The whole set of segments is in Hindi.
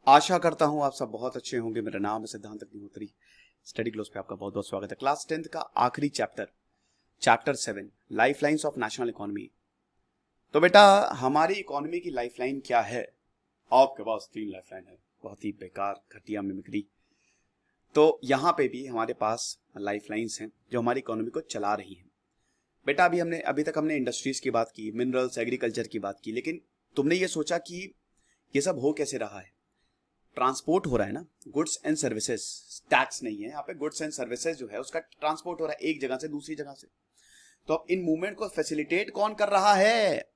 आशा करता हूं आप सब बहुत अच्छे होंगे। मेरा नाम है सिद्धांत अग्निहोत्री। स्टडी क्लोज पे आपका बहुत बहुत स्वागत है। क्लास 10th का आखिरी chapter 7 lifelines of national economy. तो बेटा हमारी इकोनॉमी की लाइफलाइन क्या है? आपके पास 3 लाइफलाइन है। बहुत ही बेकार घटिया मिमिक्री। तो यहाँ पे भी हमारे पास लाइफलाइंस हैं जो हमारी इकोनॉमी को चला रही हैं। बेटा अभी तक हमने इंडस्ट्रीज की बात की, मिनरल्स, एग्रीकल्चर की बात की, लेकिन तुमने ये सोचा कि ये सब हो कैसे रहा है? ट्रांसपोर्ट हो रहा है ना, गुड्स एंड सर्विसेज। टैक्स नहीं है यहाँ पे, गुड्स एंड सर्विसेज जो है उसका ट्रांसपोर्ट हो रहा है एक जगह से दूसरी जगह से। तो अब इन मूवमेंट को फैसिलिटेट कौन कर रहा है?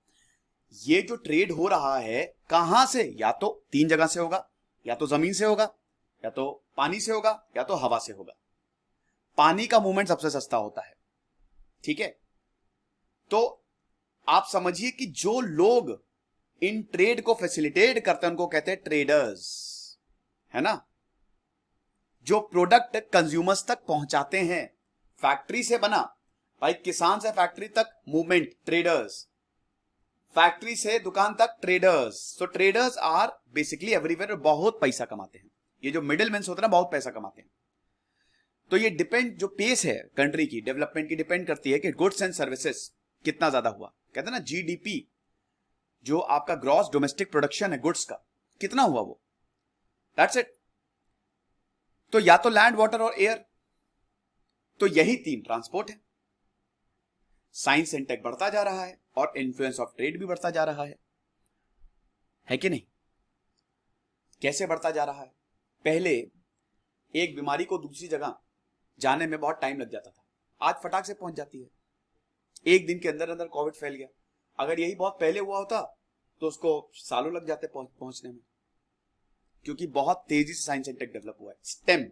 ये जो ट्रेड हो रहा है कहां से? या तो 3 जगह से होगा, या तो जमीन से होगा, या तो पानी से होगा, या तो हवा से होगा। पानी का मूवमेंट सबसे सस्ता होता है, ठीक है? तो आप समझिए कि जो लोग इन ट्रेड को फैसिलिटेट करते हैं उनको कहते हैं ट्रेडर्स, है ना? जो प्रोडक्ट कंज्यूमर्स तक पहुंचाते हैं, फैक्ट्री से बना, भाई किसान से फैक्ट्री तक मूवमेंट, ट्रेडर्स। फैक्ट्री से दुकान तक traders. So traders are basically everywhere, बहुत पैसा कमाते हैं। ये जो मिडिल मैन होते हैं ना, बहुत पैसा कमाते हैं। तो ये डिपेंड, जो पेस है कंट्री की डेवलपमेंट की, डिपेंड करती है कि गुड्स एंड सर्विसेज कितना ज्यादा हुआ। कहते हैं ना जीडीपी, जो आपका ग्रॉस डोमेस्टिक प्रोडक्शन है गुड्स का, कितना हुआ वो, दैट्स इट। तो या तो लैंड, वाटर और एयर। तो यही 3 ट्रांसपोर्ट है। साइंस एंड टेक बढ़ता जा रहा है और इन्फ्लुएंस ऑफ ट्रेड भी बढ़ता जा रहा है कि नहीं? कैसे बढ़ता जा रहा है? पहले एक बीमारी को दूसरी जगह जाने में बहुत टाइम लग जाता था, आज फटाक से पहुंच जाती है। एक दिन के अंदर अंदर कोविड फैल गया। अगर यही बहुत पहले हुआ होता तो उसको सालों लग जाते पहुंचने में, क्योंकि बहुत तेजी से साइंस एंड टेक डेवलप हुआ है। स्टेम,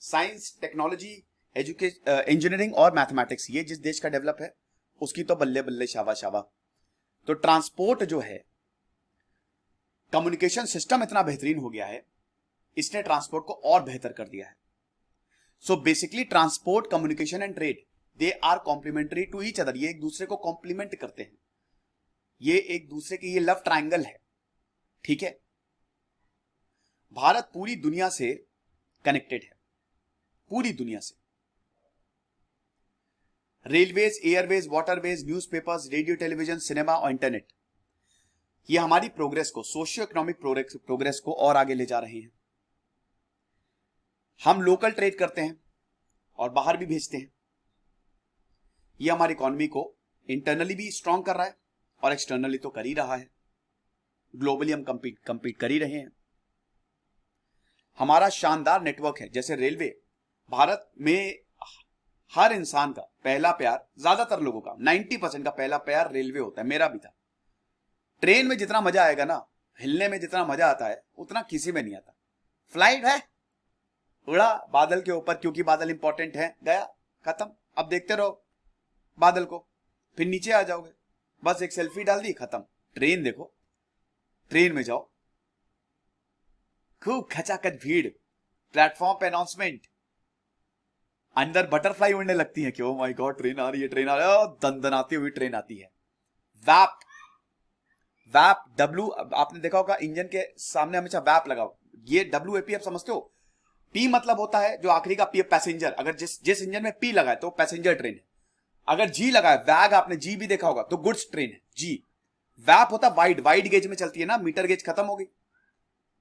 साइंस, टेक्नोलॉजी, इंजीनियरिंग और मैथमेटिक्स, ये जिस देश का डेवलप है उसकी तो बल्ले बल्ले, शाबा शाबा। तो ट्रांसपोर्ट जो है, कम्युनिकेशन सिस्टम इतना बेहतरीन हो गया है, इसने ट्रांसपोर्ट को और बेहतर कर दिया है। So basically transport, communication and trade, they are complementary to each other. ये एक दूसरे को कॉम्प्लीमेंट करते हैं, ये एक दूसरे की, ये लव ट्रायंगल है, ठीक है? भारत पूरी दुनिया से कनेक्टेड है, पूरी दुनिया से। Railways, Airways, waterways, newspapers, radio, television, cinema और इंटरनेट, ये हमारी प्रोग्रेस को, सोशियो इकोनॉमिक प्रोग्रेस को और आगे ले जा रहे हैं। हम लोकल ट्रेड करते हैं और बाहर भी भेजते हैं। ये हमारी इकोनॉमी को इंटरनली भी स्ट्रांग कर रहा है और एक्सटर्नली तो कर ही रहा है। ग्लोबली हम कंपीट कर ही रहे हैं। हमारा शानदार नेटवर्क है। जैसे रेलवे, भारत में हर इंसान का पहला प्यार, ज्यादातर लोगों का 90% का पहला प्यार रेलवे होता है। मेरा भी था। ट्रेन में जितना मजा आएगा ना, हिलने में जितना मजा आता है, उतना किसी में नहीं आता। फ्लाइट है, उड़ा बादल के ऊपर, क्योंकि बादल इंपॉर्टेंट है, गया, खत्म। अब देखते रहो बादल को, फिर नीचे आ जाओगे, बस एक सेल्फी डाल दी, खत्म। ट्रेन देखो, ट्रेन में जाओ, खूब खचाखच भीड़, प्लेटफॉर्म पे अनाउंसमेंट, अंदर बटरफ्लाई उड़ने लगती है कि ओ माय गॉड ट्रेन आ रही है, ट्रेन आ रही है, दनदनाती हुई ट्रेन आती है। वैप, वैप, डब्ल्यू, आपने देखा होगा इंजन के सामने हमेशा वैप लगाओ। ये WAP आप समझते हो? पी मतलब होता है जो आखिरी का पी, पैसेंजर। अगर जिस इंजन में पी लगा है तो पैसेंजर ट्रेन है। अगर जी लगा है, वैग, आपने जी भी देखा होगा, तो गुड्स ट्रेन है, जी। वैप होता वाइड गेज में चलती है ना, मीटर गेज खत्म हो गई,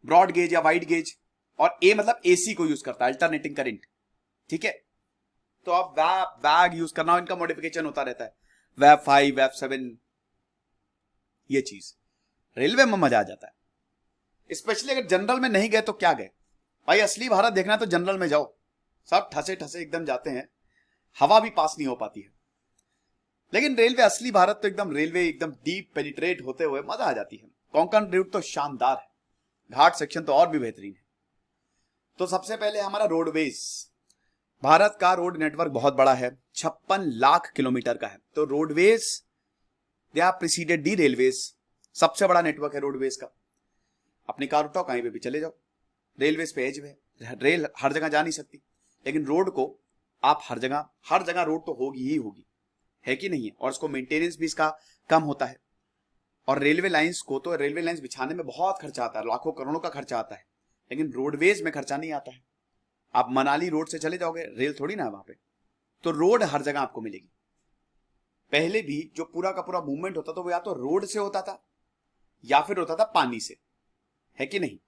ब्रॉड गेज या वाइड गेज। और ए मतलब AC को यूज करता है, अल्टरनेटिंग करंट, ठीक है? तो आप वैप, वैग यूज करना, इनका मॉडिफिकेशन होता रहता है, वैप 5, वैप 7, ये चीज। रेलवे में मजा आ जाता है, स्पेशली अगर जनरल में नहीं गए तो क्या गए भाई। असली भारत देखना है तो जनरल में जाओ, सब ठसे ठसे एकदम जाते हैं, हवा भी पास नहीं हो पाती है। लेकिन रेलवे, असली भारत तो एकदम रेलवे, एकदम डीप पेनिट्रेट होते हुए मजा आ जाती है। कोंकण रूट तो शानदार है, घाट सेक्शन तो और भी बेहतरीन है। तो सबसे पहले हमारा रोडवेज। भारत का रोड नेटवर्क बहुत बड़ा है, 56 लाख किलोमीटर का है। तो roadways, they are preceded the railways. सबसे बड़ा नेटवर्क है रोडवेज का। अपनी कार उठाओ, कहीं पे भी चले जाओ, रेलवेज पे एज है। रेल हर जगह जा नहीं सकती, लेकिन रोड को आप हर जगह रोड तो होगी ही होगी, है कि नहीं है? और उसको मेंटेनेंस भी इसका कम होता है। और रेलवे लाइंस को, तो रेलवे लाइंस बिछाने में बहुत खर्चा आता है, लाखों करोड़ों का खर्चा आता है। लेकिन रोडवेज में खर्चा नहीं आता है। आप मनाली रोड से चले जाओगे, रेल थोड़ी ना है वहां पे, तो रोड हर जगह आपको मिलेगी। पहले भी जो पूरा का पूरा मूवमेंट होता था वो या तो रोड से होता था या फिर होता था पानी से, है कि नहीं।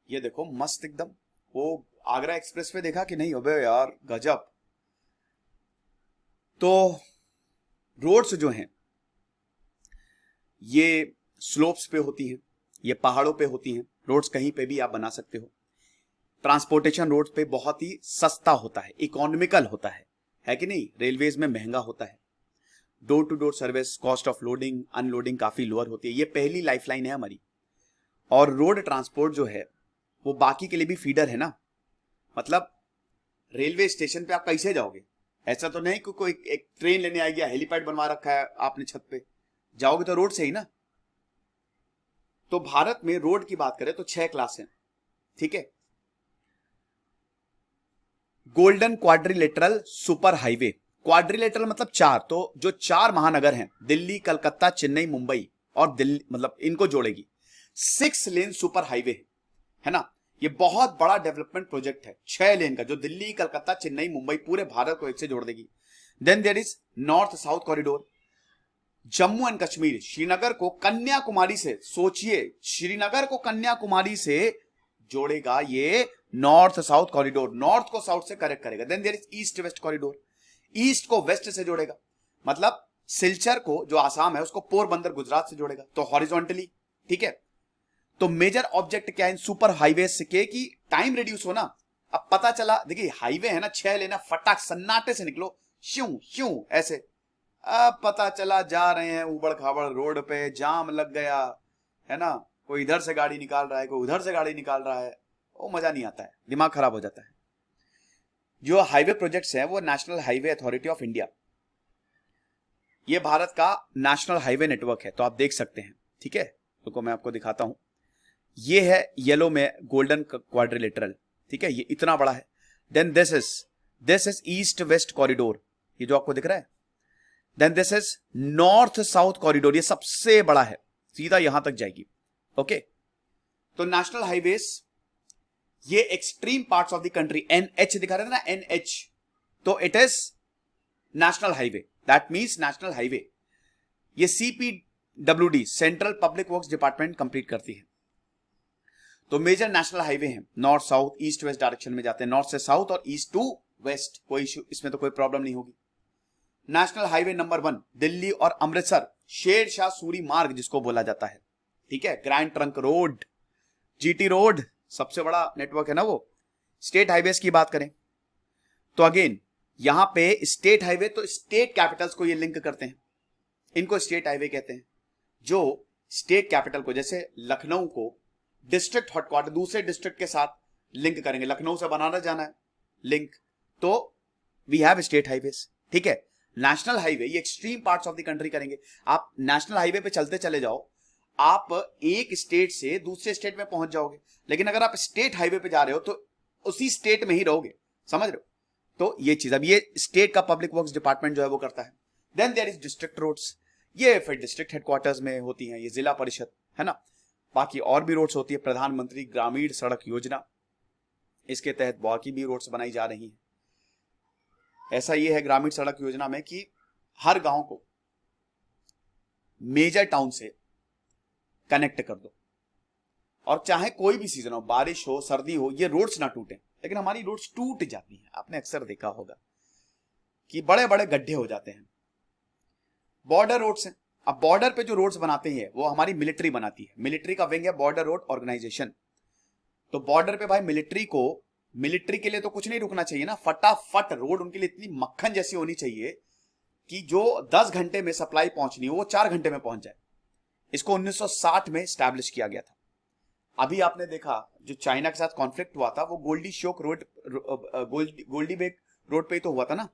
ये देखो मस्त एकदम, वो आगरा एक्सप्रेस पे देखा कि नहीं, अबे यार गजब। तो रोड्स जो हैं ये स्लोप्स पे होती हैं, ये पहाड़ों पे होती हैं। रोड्स कहीं पे भी आप बना सकते हो। ट्रांसपोर्टेशन रोड्स पे बहुत ही सस्ता होता है, इकोनॉमिकल होता है कि नहीं। रेलवेज में महंगा होता है। Door to door service, cost of loading unloading काफी लोअर होती है। ये पहली लाइफलाइन है हमारी। और रोड ट्रांसपोर्ट जो है वो बाकी के लिए भी फीडर है ना। मतलब रेलवे स्टेशन पे आप कैसे जाओगे? ऐसा तो नहीं कि कोई एक ट्रेन लेने आएगी, हेलीपैड बनवा रखा है आपने छत पे, जाओगे तो रोड से ही ना। तो भारत में रोड की बात करें तो 6 क्लास है, ठीक है। Golden quadrilateral super highway, quadrilateral मतलब 4, तो जो 4 महानगर हैं, दिल्ली, कलकत्ता, चेन्नई, मुंबई और दिल्ली, मतलब इनको जोड़ेगी। 6 लेन सुपर हाईवे है ना। ये बहुत बड़ा डेवलपमेंट प्रोजेक्ट है, 6 लेन का, जो दिल्ली, कलकत्ता, चेन्नई, मुंबई पूरे भारत को एक से जोड़ देगी। Then there is north south corridor, Jammu and Kashmir, Srinagar को कन्याकुमारी से, सोचिए श्रीनगर को कन्याकुमारी से जोड़ेगा ये नॉर्थ साउथ कॉरिडोर, नॉर्थ को साउथ से कनेक्ट करेगा। Then there is east west corridor, east को वेस्ट से जोड़ेगा, मतलब सिलचर को जो आसाम है उसको पोरबंदर गुजरात से जोड़ेगा, तो हॉरिजॉन्टली, ठीक है। तो मेजर ऑब्जेक्ट क्या है इन सुपर हाईवे के, कि टाइम रिड्यूस होना। अब पता चला, देखिए हाईवे है ना, 6 लेना, फटाक सन्नाटे से निकलो, श्यूं श्यूं ऐसे। अब पता चला जा रहे हैं उबड़ खाबड़ रोड पे, जाम लग गया है ना, कोई इधर से गाड़ी निकाल रहा है, कोई उधर से गाड़ी निकाल रहा है, वो मजा नहीं आता है, दिमाग खराब हो जाता है। जो हाईवे प्रोजेक्ट्स हैं वो national highway authority of India, ये भारत का नेशनल हाईवे नेटवर्क है, तो आप देख सकते हैं, ठीक है। तो मैं आपको दिखाता हूं, ये है येलो में गोल्डन क्वाड्रिलेटरल, ठीक है, ये इतना बड़ा है। Then this is east west corridor, ये जो आपको दिख रहा है। Then this is north south corridor, ये सबसे बड़ा है, सीधा यहां तक जाएगी, ओके। तो नेशनल हाईवेज ये extreme parts of the country, NH दिखा रहे थे ना, एनएच, तो it is national highway, that means national highway. ये CPWD, central public works department complete करती है। तो मेजर नेशनल हाईवे हैं, north south east west direction में जाते हैं, नॉर्थ से साउथ और ईस्ट टू वेस्ट, कोई इश्यू इसमें तो कोई प्रॉब्लम नहीं होगी। नेशनल हाईवे नंबर 1 दिल्ली और अमृतसर, शेर शाह सूरी मार्ग जिसको बोला जाता है, ठीक है। Grand trunk road, GT road, सबसे बड़ा नेटवर्क है ना वो। स्टेट हाईवेज की बात करें तो अगेन यहां पे स्टेट हाईवे, तो स्टेट कैपिटल्स को ये लिंक करते हैं, इनको स्टेट हाईवे कहते हैं। जो स्टेट कैपिटल को, जैसे लखनऊ को डिस्ट्रिक्ट हेडक्वार्टर दूसरे डिस्ट्रिक्ट के साथ लिंक करेंगे, लखनऊ से बनारस जाना है लिंक, तो वी हैव स्टेट हाईवेज, ठीक है। नेशनल हाईवे ये extreme parts of the country करेंगे। आप नेशनल हाईवे पे चलते चले जाओ, आप एक स्टेट से दूसरे स्टेट में पहुंच जाओगे, लेकिन अगर आप स्टेट हाईवे पे जा रहे हो तो उसी स्टेट में ही रहोगे, समझ रहे हो। तो ये चीज अब ये स्टेट का पब्लिक वर्क्स डिपार्टमेंट जो है वो करता है। Then there is district roads, ये फिर डिस्ट्रिक्ट हेडक्वार्टर्स में होती हैं, ये जिला परिषद है ना। बाकी और भी रोड्स होती है, प्रधानमंत्री ग्रामीण सड़क योजना, इसके तहत बाकी भी रोड्स बनाई जा रही हैं। ऐसा ये है ग्रामीण सड़क योजना में कि हर गांव को मेजर टाउन से कनेक्ट कर दो, और चाहे कोई भी सीजन हो, बारिश हो सर्दी हो, ये रोड्स ना टूटे। लेकिन हमारी रोड्स टूट जाती हैं, आपने अक्सर देखा होगा कि बड़े बड़े गड्ढे हो जाते हैं। बॉर्डर रोड्स हैं, अब बॉर्डर पे जो रोड्स बनाते हैं वो हमारी मिलिट्री बनाती है, मिलिट्री का विंग है बॉर्डर रोड ऑर्गेनाइजेशन। तो बॉर्डर पे भाई मिलिट्री के लिए तो कुछ नहीं रुकना चाहिए ना, फटाफट रोड उनके लिए इतनी मक्खन जैसी होनी चाहिए कि जो 10 घंटे में सप्लाई पहुंचनी हो वो 4 घंटे में पहुंच जाए। इसको 1960 में स्टैब्लिश किया गया था। अभी आपने देखा जो चाइना के साथ कॉन्फ्लिक्ट हुआ था वो गोल्डी शोक रोड, गोल्डी बेक रोड पे ही तो हुआ था ना,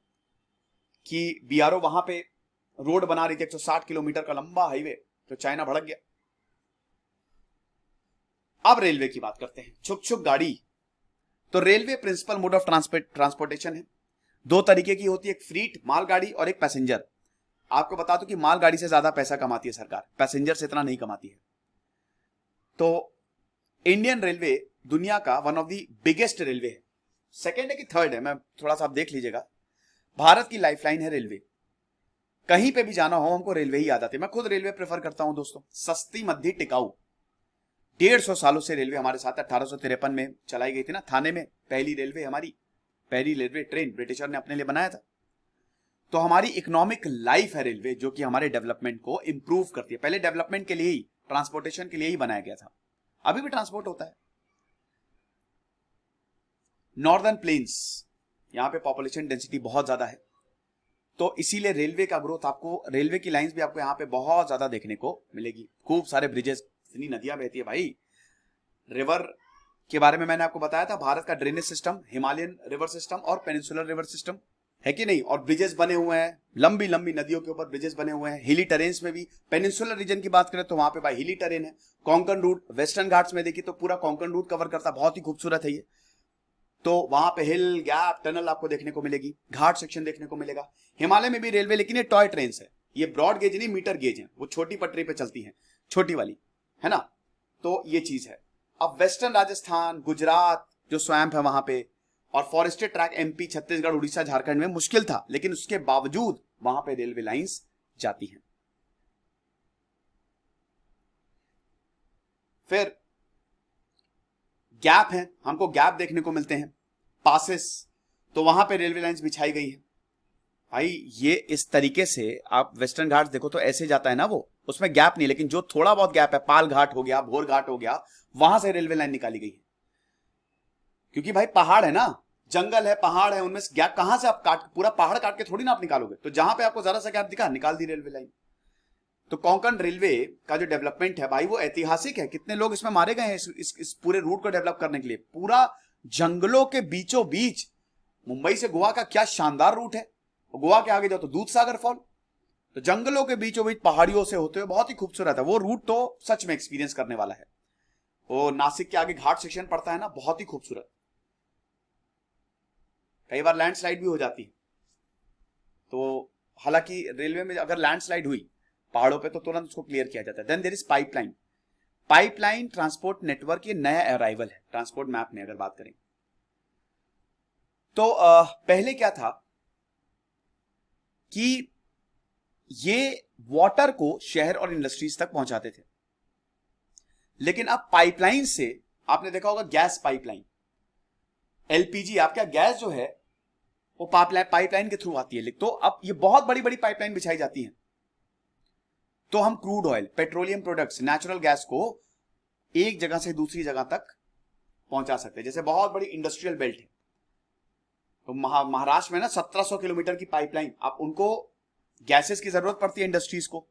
कि बीआरओ वहां पे रोड बना रही थी 160 किलोमीटर का लंबा हाईवे, तो चाइना भड़क गया। अब रेलवे की बात करते हैं, छुक छुक गाड़ी। तो railway principal mode of transportation है, 2 तरीके की होती है, एक फ्रीट मालगाड़ी और एक पैसेंजर। आपको बता दूं कि मालगाड़ी से ज्यादा पैसा कमाती है सरकार, पैसेंजर से इतना नहीं कमाती है। तो इंडियन रेलवे दुनिया का one of the biggest railway है, सेकेंड है कि थर्ड है, मैं थोड़ा सा आप देख लीजिएगा। भारत की लाइफलाइन है रेलवे। कहीं पे भी जाना हो हमको रेलवे ही याद आती है। मैं खुद रेलवे प्रेफर करता हूं दोस्तों, सस्ती, मध्य, टिकाऊ। 150 सालों से रेलवे हमारे साथ। 1853 में चलाई गई थी ना थाने में पहली रेलवे, हमारी पहली रेलवे ट्रेन ब्रिटिशर ने अपने लिए बनाया था। तो हमारी इकोनॉमिक लाइफ है रेलवे, जो कि हमारे डेवलपमेंट को इंप्रूव करती है। पहले डेवलपमेंट के लिए ही, ट्रांसपोर्टेशन के लिए ही बनाया गया था, अभी भी ट्रांसपोर्ट होता है। नॉर्दर्न प्लेन्स, यहां पे पॉपुलेशन डेंसिटी बहुत ज्यादा है, तो इसीलिए रेलवे का ग्रोथ आपको, रेलवे की लाइंस भी आपको यहाँ पे बहुत ज्यादा देखने को मिलेगी। खूब सारे ब्रिजेस, इतनी नदियां बहती है भाई। रिवर के बारे में मैंने आपको बताया था, भारत का drainage system Himalayan river system और पेनिनसुलर रिवर सिस्टम है कि नहीं। और ब्रिजेस बने हुए हैं, लंबी लंबी नदियों के ऊपर ब्रिजेस बने हुए हैं। हिली टेरेन्स में भी, पेनिनसुलर रीजन की बात करें तो वहां पे भाई हिली टेरेन है। कोंकण रूट, वेस्टर्न घाट्स में देखिए तो पूरा कोंकण रूट कवर करता, बहुत ही खूबसूरत है ये। तो वहां पे हिल, गैप, टनल आपको देखने को मिलेगी, घाट सेक्शन देखने को मिलेगा। हिमालय में भी रेलवे, लेकिन ये टॉय ट्रेन है, ये ब्रॉड गेज नहीं, मीटर गेज है, वो छोटी पटरी पे चलती है, छोटी वाली, है ना। तो ये चीज है। अब वेस्टर्न राजस्थान, गुजरात जो स्वैम्प है वहां पे, और forested track MP, Chhattisgarh, Orissa, Jharkhand में मुश्किल था, लेकिन उसके बावजूद वहां पे रेलवे लाइंस जाती हैं। फिर गैप है, हमको गैप देखने को मिलते हैं, पासेस, तो वहां पे रेलवे लाइंस बिछाई गई है भाई। ये इस तरीके से आप वेस्टर्न घाट देखो तो ऐसे जाता है ना वो, उसमें गैप नहीं, लेकिन जो थोड़ा बहुत गैप है, पाल घाट हो गया, भोर घाट हो गया, वहां से रेलवे लाइन निकाली गई है। क्योंकि भाई पहाड़ है ना, जंगल है, पहाड़ है, उनमें से गैप कहां से आप काट, पूरा पहाड़ काट के थोड़ी ना आप निकालोगे। तो जहां पे आपको जरा सा गैप दिखा, निकाल दी रेलवे लाइन। तो कोंकण रेलवे का जो डेवलपमेंट है भाई, वो ऐतिहासिक है। कितने लोग इसमें मारे गए हैं इस पूरे रूट को डेवलप करने के लिए। पूरा जंगलों के बीचों बीच, मुंबई से गोवा का क्या शानदार रूट है। गोवा के आगे जाओ तो दूध सागर फॉल, तो जंगलों के बीचों बीच पहाड़ियों से होते हुए बहुत ही खूबसूरत है वो रूट। तो सच में एक्सपीरियंस करने वाला है। वो नासिक के आगे घाट सेक्शन पड़ता है ना, बहुत ही खूबसूरत। कई बार लैंडस्लाइड भी हो जाती है, तो हालांकि रेलवे में अगर लैंडस्लाइड हुई पहाड़ों पे तो तुरंत उसको क्लियर किया जाता है। Then there is pipeline. Pipeline transport network ये नया अराइवल है ट्रांसपोर्ट मैप में अगर बात करें तो। पहले क्या था कि ये वाटर को शहर और इंडस्ट्रीज तक पहुंचाते थे, लेकिन अब पाइपलाइन से, आपने देखा होगा गैस पाइपलाइन, एलपीजी, आपका गैस जो है वो पाइपलाइन के थ्रू आती है। तो अब ये बहुत बड़ी बड़ी पाइपलाइन बिछाई जाती है, तो हम crude oil, petroleum products, natural gas को एक जगह से दूसरी जगह तक पहुंचा सकते हैं। जैसे बहुत बड़ी इंडस्ट्रियल बेल्ट है, तो महाराष्ट्र में ना 1700 किलोमीटर की पाइपलाइन, आप उनको गैसेस की जरूरत पड़ती है इंडस्ट्रीज को,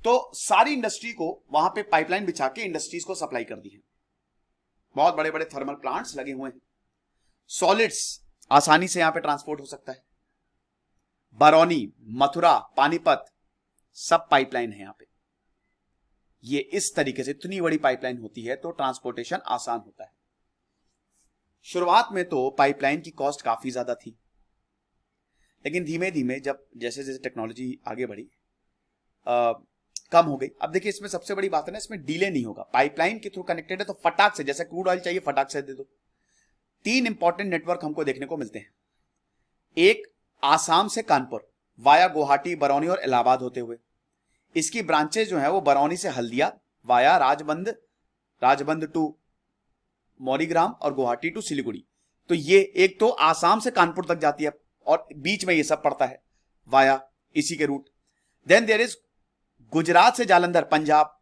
तो सारी इंडस्ट्री को वहां पे पाइपलाइन बिछा के इंडस्ट्रीज को सप्लाई कर दी है। बहुत बड़े बड़े थर्मल प्लांट्स लगे हुए हैं। सॉलिड्स आसानी से यहां पे ट्रांसपोर्ट हो सकता है। बरौनी, मथुरा, पानीपत, सब पाइपलाइन है यहां पे। ये इस तरीके से इतनी बड़ी पाइपलाइन होती है तो ट्रांसपोर्टेशन आसान होता है। शुरुआत में तो पाइपलाइन की कॉस्ट काफी ज्यादा थी, लेकिन धीमे धीमे जब जैसे जैसे टेक्नोलॉजी आगे बढ़ी कम हो गई। अब देखिए इसमें सबसे बड़ी बात है ना, इसमें डिले नहीं होगा। पाइपलाइन के थ्रू कनेक्टेड है तो फटाक से, जैसे क्रूड ऑयल चाहिए फटाक से दे दो। 3 इंपॉर्टेंट नेटवर्क हमको देखने को मिलते हैं। एक, आसाम से कानपुर वाया गुवाहाटी, बरौनी और इलाहाबाद होते हुए। इसकी ब्रांचेज जो है वो बरौनी से हल्दिया वाया राजबंद, राजबंद टू मौरीग्राम और गुवाहाटी टू सिलीगुड़ी। तो ये एक तो आसाम से कानपुर तक जाती है और बीच में ये सब पड़ता है वाया इसी के route. Then there is Gujarat से जालंधर पंजाब।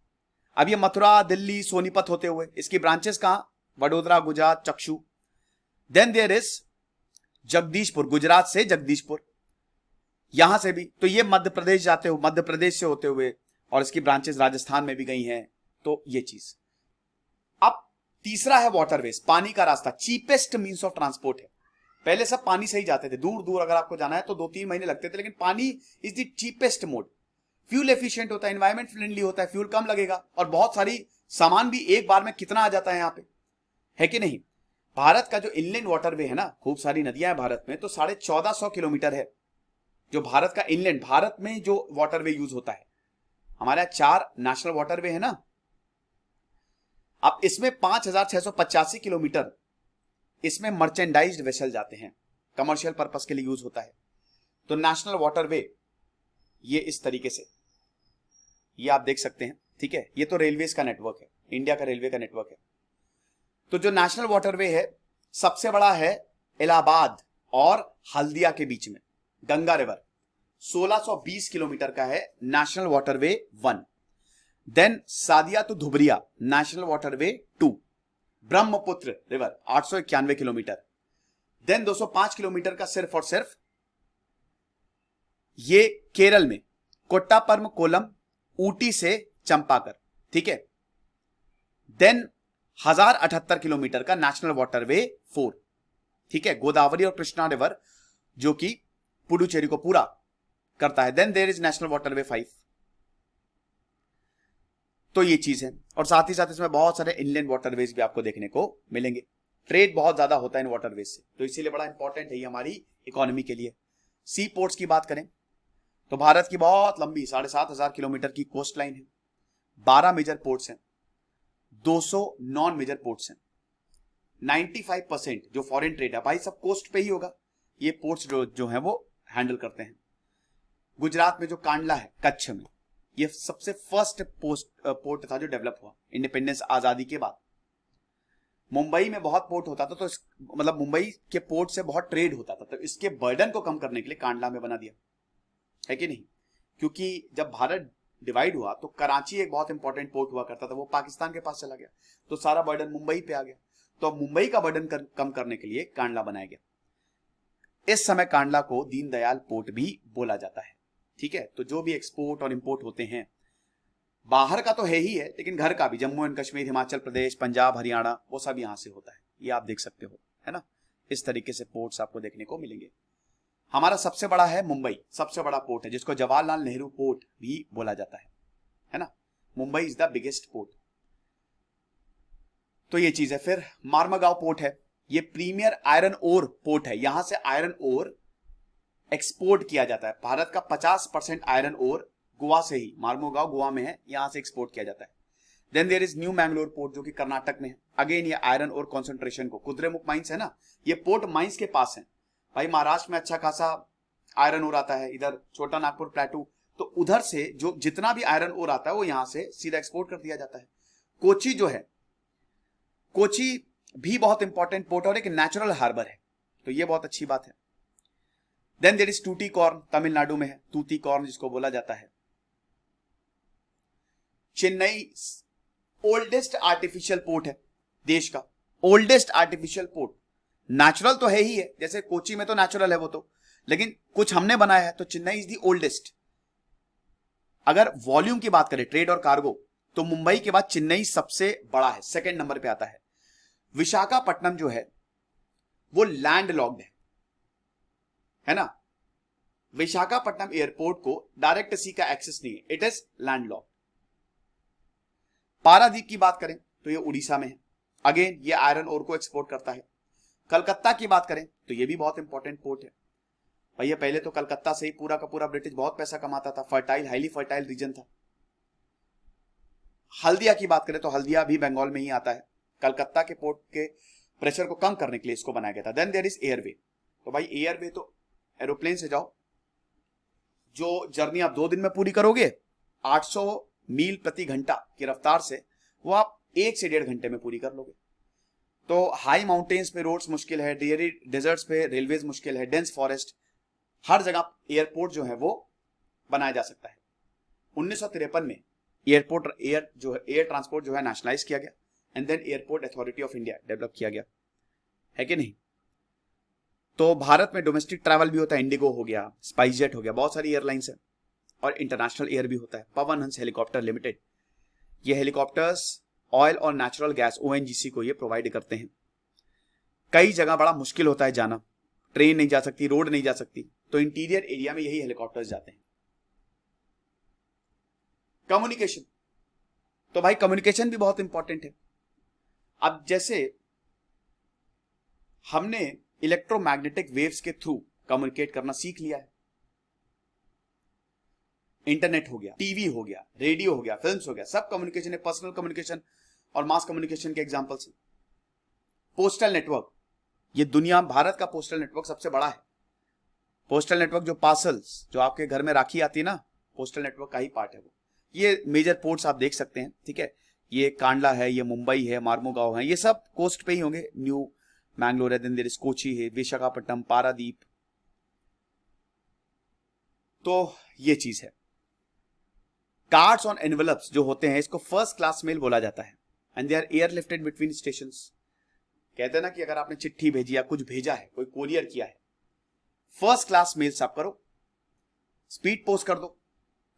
अब ये मथुरा, दिल्ली, सोनीपत होते हुए, इसकी ब्रांचेस कहां, वडोदरा, गुजरात, चक्षु। Then there is Jagdishpur, Gujarat से जगदीशपुर, यहां से भी। तो ये मध्य प्रदेश जाते हो, मध्य प्रदेश से होते हुए, और इसकी ब्रांचेस राजस्थान में भी गई हैं। तो ये चीज। अब तीसरा है वाटरवेज, पानी का रास्ता, चीपेस्ट मींस ऑफ ट्रांसपोर्ट है। पहले सब पानी से ही जाते थे, दूर दूर अगर आपको जाना है तो 2-3 महीने लगते थे, लेकिन पानी is the cheapest mode. Fuel efficient होता है, एनवायरमेंट फ्रेंडली होता है, फ्यूल कम लगेगा, और बहुत सारी सामान भी एक बार में कितना आ जाता है यहां पे, है कि नहीं। भारत का जो इनलैंड वाटरवे है ना, खूब सारी नदियां हैं भारत में, तो 1450 किलोमीटर है जो भारत का इनलैंड, भारत में जो वाटरवे यूज होता है। हमारे यहां 4 नेशनल वाटरवे है ना। अब इसमें 5,685 किलोमीटर इसमें मर्चेंडाइज्ड वेसल जाते हैं, कमर्शियल पर्पस के लिए यूज होता है। तो नेशनल वाटरवे ये इस तरीके से, ये आप देख सकते हैं, ठीक है। ये तो रेलवेज का नेटवर्क है, इंडिया का रेलवे का नेटवर्क है। तो जो नेशनल वाटरवे है सबसे बड़ा है इलाहाबाद और हल्दिया के बीच में, गंगा रिवर, 1620 किलोमीटर का है national waterway 1। Then Sadiya to Dhubri national waterway 2। Brahmaputra river 891 kilometre. Then 205 kilometre का सिर्फ और सिर्फ ये केरल में कोट्टापरम कोलम ऊटी से चंपाकर, ठीक है। देन 1078 किलोमीटर का नेशनल वाटरवे 4, ठीक है, गोदावरी और कृष्णा रिवर जो कि पुडुचेरी को पूरा करता है। Then there is national waterway 5। तो ये चीज है, और साथ ही साथ इसमें बहुत सारे इनलैंड वाटरवेज भी आपको देखने को मिलेंगे। ट्रेड बहुत ज्यादा होता है इन वाटरवेज से, तो इसीलिए बड़ा इंपॉर्टेंट है ये हमारी इकोनॉमी के लिए। सी पोर्ट्स की बात करें तो भारत की बहुत लंबी 7,500 किलोमीटर की कोस्ट लाइन है, 12 मेजर पोर्ट्स हैं, 200 नॉन मेजर पोर्ट्स हैं। 95% जो फॉरेन ट्रेड है भाई सब कोस्ट पे ही होगा, ये पोर्ट्स जो है वो हैंडल करते हैं। गुजरात में जो कांडला है कच्छ में, ये सबसे फर्स्ट पोर्ट था जो डेवलप हुआ इंडिपेंडेंस आजादी के बाद। मुंबई में बहुत पोर्ट होता था, तो मतलब मुंबई के पोर्ट से बहुत ट्रेड होता था, तो इसके बर्डन को कम करने के लिए कांडला में बना दिया है कि नहीं। क्योंकि जब भारत डिवाइड हुआ तो कराची एक बहुत इंपॉर्टेंट पोर्ट हुआ करता था, वो पाकिस्तान के पास चला गया, तो सारा बर्डन मुंबई पे आ गया। तो अब मुंबई का बर्डन कम करने के लिए कांडला बनाया गया। इस समय कांडला को दीनदयाल पोर्ट भी बोला जाता है, ठीक है। तो जो भी एक्सपोर्ट और इंपोर्ट होते हैं, बाहर का तो है ही है, लेकिन घर का भी, जम्मू एंड कश्मीर, हिमाचल प्रदेश, पंजाब, हरियाणा, वो सब यहां से होता है, ये आप देख सकते हो, है ना। इस तरीके से पोर्ट्स आपको देखने को मिलेंगे। हमारा सबसे बड़ा है मुंबई, सबसे बड़ा पोर्ट है जिसको जवाहरलाल नेहरू पोर्ट भी बोला जाता है ना। Mumbai is the biggest port. तो ये चीज है। फिर मार्मागांव पोर्ट है, ये प्रीमियर आयरन ओर पोर्ट है, यहां से आयरन ओर एक्सपोर्ट किया जाता है। भारत का 50% आयरन ओर गोवा से ही, मार्मागांव गोवा में है, यहां से एक्सपोर्ट किया जाता है। Then there is new Mangalore port जो कि कर्नाटक में है। अगेन ये आयरन ओर कॉन्सेंट्रेशन को, कुद्रेमुख माइंस है ना, ये पोर्ट माइंस के पास है भाई। महाराष्ट्र में अच्छा खासा आयरन ओर आता है, इधर छोटा नागपुर प्लेटू, तो उधर से जो जितना भी आयरन ओर आता है वो यहां से सीधा एक्सपोर्ट कर दिया जाता है। कोची जो है, कोची भी बहुत इंपॉर्टेंट पोर्ट और एक नेचुरल हार्बर है, तो ये बहुत अच्छी बात है। देन देयर इज टूटीकॉर्न, तमिलनाडु में है, टूटीकॉर्न जिसको बोला जाता है। चेन्नई ओल्डेस्ट आर्टिफिशियल पोर्ट है देश का, ओल्डेस्ट आर्टिफिशियल पोर्ट। नेचुरल तो है ही है, जैसे कोची में तो नेचुरल है वो तो, लेकिन कुछ हमने बनाया है, तो चेन्नई इज दी ओल्डेस्ट। अगर वॉल्यूम की बात करें, ट्रेड और कार्गो, तो मुंबई के बाद चेन्नई सबसे बड़ा है, सेकंड नंबर पे आता है। विशाखापट्टनम जो है वो लैंड लॉक्ड है ना। विशाखापट्टनम एयरपोर्ट को डायरेक्ट सी का एक्सेस नहीं है, it is land locked. Paradip की बात करें तो ये उड़ीसा में है, अगेन ये आयरन ओर को एक्सपोर्ट करता है। कलकत्ता की बात करें तो ये भी बहुत इंपॉर्टेंट पोर्ट है भैया। पहले तो कलकत्ता से ही पूरा का पूरा ब्रिटिश बहुत पैसा कमाता था, फर्टाइल, हाईली फर्टाइल रीजन था। हल्दिया की बात करें तो हल्दिया भी बंगाल में ही आता है। कलकत्ता के पोर्ट के प्रेशर को कम करने के लिए इसको बनाया गया था। देन देयर इज एयरवे, तो भाई एयरवे तो एरोप्लेन से जाओ, जो जर्नी आप 2 दिन में पूरी करोगे 800 मील प्रति घंटा की रफ्तार से, वो आप 1 से 1.5 घंटे में पूरी कर लोगे। तो हाई माउंटेन्स पे रोड्स मुश्किल है, डियरी डेजर्ट्स पे रेलवेज मुश्किल है, डेंस फॉरेस्ट, हर जगह एयरपोर्ट जो है वो बनाया जा सकता है। 1953 में एयर ट्रांसपोर्ट जो है नेशनलाइज किया गया, and then airport authority of India develop किया गया, है कि नहीं। तो भारत में डोमेस्टिक ट्रैवल भी होता है, इंडिगो हो गया, स्पाइस जेट हो गया, बहुत सारी एयरलाइंस है, और इंटरनेशनल एयर भी होता है। पवन हंस हेलीकॉप्टर लिमिटेड, ये हेलीकॉप्टर्स ऑयल और नेचुरल गैस ONGC को ये प्रोवाइड करते हैं। कई जगह बड़ा मुश्किल होता है जाना, ट्रेन नहीं जा सकती, रोड नहीं जा सकती, तो इंटीरियर एरिया में यही हेलीकॉप्टर्स जाते हैं। कम्युनिकेशन, तो भाई कम्युनिकेशन भी बहुत इंपॉर्टेंट है। अब जैसे हमने इलेक्ट्रोमैग्नेटिक वेव्स के थ्रू कम्युनिकेट करना सीख लिया है, इंटरनेट हो गया, टीवी हो गया, रेडियो हो गया, फिल्म्स हो गया, सब कम्युनिकेशन है, पर्सनल कम्युनिकेशन। और मास कम्युनिकेशन के एग्जाम्पल्स हैं। पोस्टल नेटवर्क, ये दुनिया, भारत का पोस्टल नेटवर्क सबसे बड़ा है। पोस्टल नेटवर्क जो पार्सल्स, जो आपके घर में राखी आती है ना, पोस्टल नेटवर्क का ही पार्ट है वो। ये मेजर पोर्ट्स आप देख सकते हैं, ठीक है। ये कांडला है, ये मुंबई है, मार्मोगांव है, ये सब कोस्ट पे ही होंगे। न्यू मैंगलोर है, देन देयर इज कोची है, विशाखापट्टनम, पारादीप। तो ये चीज है। कार्ड्स ऑन एनवेलप्स जो होते हैं, इसको फर्स्ट क्लास मेल बोला जाता है, and they are airlifted between stations. कहते हैं ना कि अगर आपने चिट्ठी भेजी या कुछ भेजा है, कोई कोरियर किया है, फर्स्ट क्लास मेल्स आप करो, स्पीड पोस्ट कर दो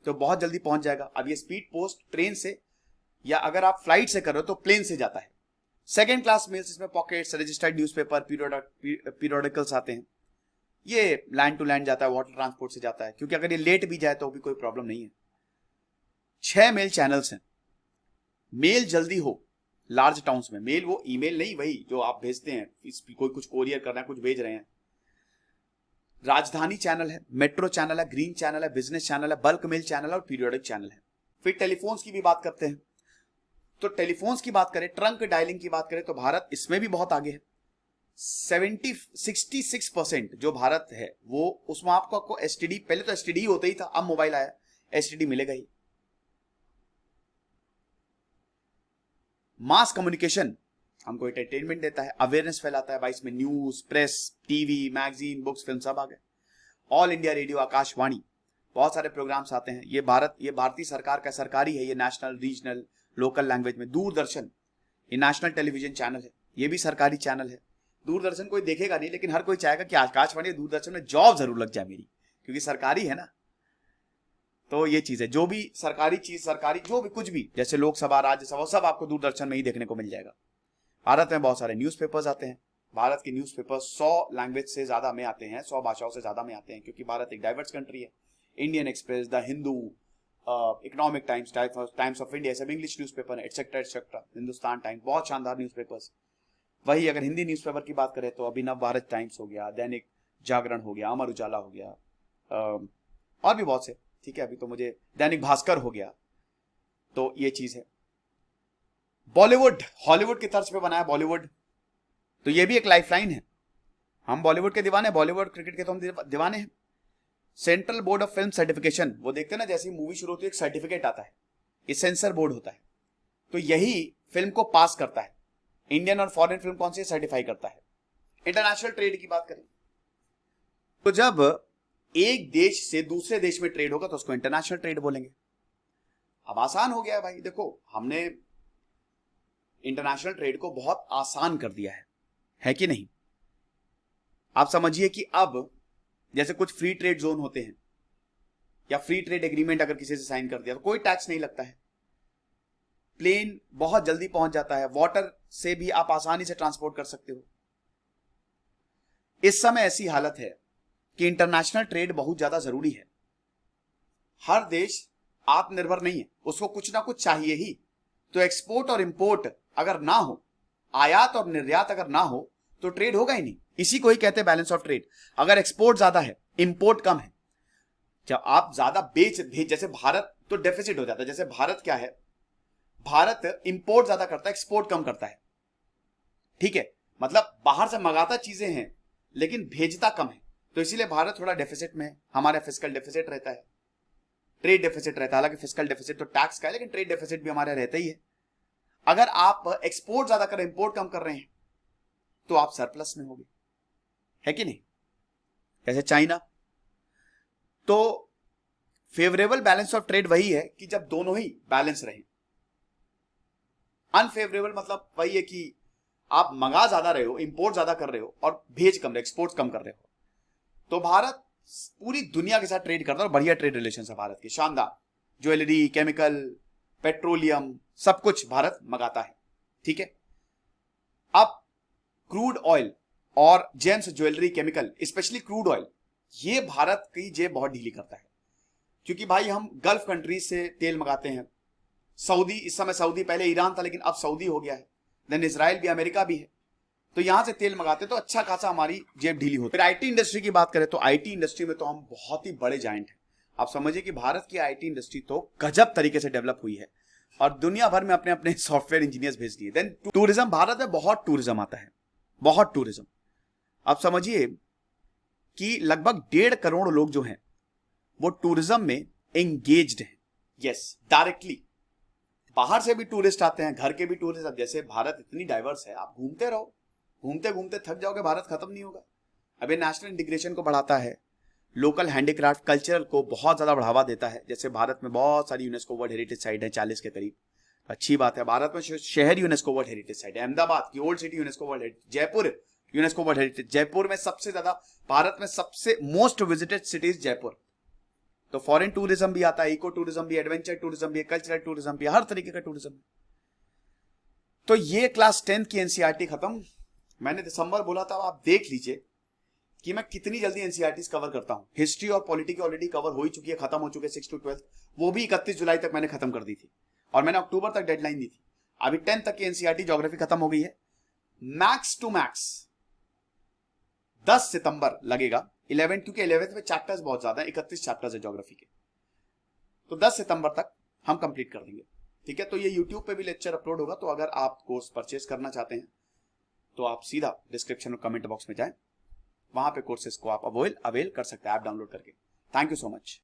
तो बहुत जल्दी पहुंच जाएगा। अब ये स्पीड पोस्ट ट्रेन से या अगर आप फ्लाइट से कर रहे हो तो प्लेन से जाता है। सेकेंड क्लास मेल्स, इसमें पॉकेट्स, रजिस्टर्ड न्यूज़पेपर, पीरियोडिकल्स आते हैं। ये लैंड टू लैंड जाता है, वाटर ट्रांसपोर्ट से जाता है, क्योंकि अगर ये लेट भी जाए तो भी कोई प्रॉब्लम नहीं है। 6 मेल चैनल्स हैं। मेल जल्दी हो लार्ज टाउन्स में, मेल वो ईमेल नहीं, वही जो आप भेजते हैं, कोई कुछ कोरियर करना है, कुछ भेज रहे हैं। राजधानी चैनल है, मेट्रो चैनल है, ग्रीन चैनल है, बिजनेस चैनल है, बल्क मेल चैनल है और पीरियोडिक चैनल है। फिर टेलीफोन्स की भी बात करते हैं, तो टेलीफोन्स की बात करें, ट्रंक डायलिंग की बात करें तो भारत इसमें भी बहुत आगे है। 66% जो भारत है वो, उसमें आपको एसटीडी, पहले तो एसटीडी होता ही था, अब मोबाइल आया, एसटीडी मिलेगा ही। मास कम्युनिकेशन हमको एंटरटेनमेंट देता है, अवेयरनेस फैलाता है भाई, इसमें news, press, TV, magazine, books, film सब आ गए। ऑल इंडिया रेडियो, आकाशवाणी, बहुत सारे प्रोग्राम्स आते हैं। ये भारतीय सरकार का सरकारी है, ये नेशनल, रीजनल, लोकल लैंग्वेज में। दूरदर्शन, ये नेशनल टेलीविजन चैनल है, ये भी सरकारी चैनल है। दूरदर्शन कोई देखेगा नहीं, लेकिन हर कोई चाहेगा कि आकाशवाणी, दूरदर्शन में जॉब जरूर लग जाए मेरी, क्योंकि सरकारी है ना। तो ये चीज है, जो भी सरकारी चीज, सरकारी जो भी कुछ भी, जैसे लोकसभा, राज्यसभा, सब आपको दूरदर्शन में ही देखने को मिल जाएगा। भारत में बहुत सारे न्यूज़पेपर्स आते हैं। भारत के न्यूज़पेपर्स 100 लैंग्वेज से ज्यादा में आते हैं, 100 भाषाओं से ज्यादा में आते हैं, क्योंकि भारत एक डाइवर्स कंट्री है। Indian express, the Hindu, economic times, times of India, सब इंग्लिश न्यूज़पेपर है, एटसेट्रा एटसेट्रा। हिंदुस्तान टाइम्स, बहुत शानदार न्यूज़पेपर्स। वही अगर हिंदी न्यूज़पेपर की बात करें तो अभिनव भारत टाइम्स हो गया, दैनिक जागरण हो गया, अमर उजाला हो गया, और भी बहुत से, ठीक है। अभी तो मुझे दैनिक भास्कर हो गया। तो ये चीज है। बॉलीवुड हॉलीवुड की तर्ज पे बना है बॉलीवुड, तो ये भी एक लाइफलाइन है। हम बॉलीवुड के दीवाने, बॉलीवुड क्रिकेट के तो हम दीवाने हैं। Central board of film certification, वो देखते हैं ना, जैसे मूवी शुरू होती है एक सर्टिफिकेट आता है, ये सेंसर बोर्ड होता है, तो यही फिल्म को पास करता है। इंडियन और फॉरेन फिल्म कौन सी सर्टिफाई करता है। इंटरनेशनल ट्रेड की बात करें तो जब एक देश से दूसरे देश में ट्रेड होगा तो उसको इंटरनेशनल ट्रेड बोलेंगे। अब आसान हो गया है भाई, देखो हमने इंटरनेशनल ट्रेड को बहुत आसान कर दिया है कि नहीं। आप समझिए कि अब जैसे कुछ फ्री ट्रेड जोन होते हैं या फ्री ट्रेड एग्रीमेंट अगर किसी से साइन कर दिया तो कोई टैक्स नहीं लगता है, प्लेन बहुत जल्दी पहुंच जाता है, वाटर से भी आप आसानी से ट्रांसपोर्ट कर सकते हो। इस समय ऐसी हालत है कि इंटरनेशनल ट्रेड बहुत ज्यादा जरूरी है। हर देश आत्मनिर्भर नहीं है, उसको कुछ ना कुछ चाहिए ही। तो एक्सपोर्ट और इंपोर्ट अगर ना हो, आयात और निर्यात अगर ना हो, तो ट्रेड होगा ही नहीं। इसी को ही कहते हैं बैलेंस ऑफ ट्रेड। अगर एक्सपोर्ट ज्यादा है, इंपोर्ट कम है, जब आप ज्यादा भेज, जैसे भारत, तो डेफिसिट हो जाता है। जैसे भारत क्या है, भारत इंपोर्ट ज्यादा करता है, एक्सपोर्ट कम करता है, ठीक है। मतलब बाहर से मंगाता चीजें हैं लेकिन भेजता कम है, तो इसीलिए भारत थोड़ा डेफिसिट में है। हमारा फिस्कल डेफिसिट रहता है, ट्रेड डेफिसिट रहता है। हालांकि फिस्कल डेफिसिट तो टैक्स का है, लेकिन ट्रेड डेफिसिट भी हमारा रहता ही है। अगर आप एक्सपोर्ट ज्यादा कर रहे हैं, इंपोर्ट कम कर रहे हैं, तो आप सरप्लस में होंगे, है कि नहीं। जैसे चाइना, तो फेवरेबल बैलेंस ऑफ ट्रेड वही है कि जब दोनों ही बैलेंस रहे। अनफेवरेबल मतलब वही है कि आप मंगा ज्यादा रहे हो, इंपोर्ट ज्यादा कर रहे हो और भेज कम रहे, एक्सपोर्ट कम कर रहे हो। तो भारत पूरी दुनिया के साथ ट्रेड करता है और बढ़िया ट्रेड रिलेशन है भारत के, शानदार। ज्वेलरी, केमिकल, पेट्रोलियम, सब कुछ भारत मंगाता है, ठीक है। अब क्रूड ऑयल और James, jewellery, chemical, specially crude oil, ये भारत की जेब बहुत ढीली करता है, क्योंकि भाई हम गल्फ कंट्रीज से तेल मंगाते हैं। सऊदी, इस समय सऊदी, पहले ईरान था लेकिन अब सऊदी हो गया है, देन इजराइल भी, अमेरिका भी है, तो यहां से तेल मंगाते तो अच्छा खासा हमारी जेब ढीली होती है। फिर आईटी इंडस्ट्री की बात करें तो आईटी इंडस्ट्री में तो हम बहुत ही बड़े जायंट हैं। आप समझिए कि भारत की आईटी इंडस्ट्री तो गजब तरीके से डेवलप हुई है। और दुनिया भर में अपने अपने सॉफ्टवेयर इंजीनियर्स भेज दिए। देन टूरिज्म, भारत में बहुत टूरिज्म आता है, बहुत टूरिज्म। आप समझिए कि लगभग 1.5 करोड़ लोग जो हैं वो टूरिज्म में एंगेज्ड हैं। Yes, directly. बाहर से भी टूरिस्ट आते हैं, घर के भी टूरिस्ट। अब जैसे भारत इतनी डाइवर्स है, आप घूमते रहो, घूमते घूमते थक जाओगे, भारत खत्म नहीं होगा। अब ये नेशनल इंटीग्रेशन को बढ़ाता है, लोकल हैंडीक्राफ्ट कल्चर को बहुत ज्यादा बढ़ावा देता है। जैसे भारत में बहुत सारी यूनेस्को वर्ल्ड हेरिटेज साइट है, 40 के करीब। अच्छी बात है, भारत में शहर यूनेस्को वर्ल्ड हेरिटेज साइट है। अहमदाबाद की old city UNESCO world heritage, Jaipur UNESCO world heritage. Jaipur में सबसे ज्यादा, भारत में सबसे मोस्ट विजिटेड सिटीज जयपुर। तो फॉरेन टूरिज्म भी आता है, इको टूरिज्म भी, एडवेंचर टूरिज्म भी, कल्चरल टूरिज्म भी, हर तरीके का टूरिज्म। तो ये क्लास 10th की एनसीईआरटी खत्म। मैंने दिसंबर बोला था, आप देख लीजिए कि मैं कितनी जल्दी एनसीईआरटीज कवर करता हूं। हिस्ट्री और पॉलिटी की ऑलरेडी कवर हो ही चुकी है, खत्म हो चुके 6 to 12, वो भी 31 जुलाई तक मैंने खत्म कर दी थी, और मैंने अक्टूबर तक डेडलाइन दी थी। अभी 10th तक की एनसीईआरटी ज्योग्राफी खत्म हो गई है। मैक्स टू मैक्स 10 सितंबर लगेगा 11, क्योंकि 11th में चैप्टर्स बहुत ज्यादा है, 31 चैप्टर्स है ज्योग्राफी के। तो 10 सितंबर तक हम कंप्लीट कर देंगे, ठीक है। तो ये यूट्यूब पे भी लेक्चर अपलोड होगा, तो अगर आप कोर्स परचेज करना चाहते हैं तो आप सीधा डिस्क्रिप्शन और कमेंट बॉक्स में जाएं, वहां पे कोर्सेज को आप अवेल कर सकते हैं, ऐप डाउनलोड करके। Thank you so much.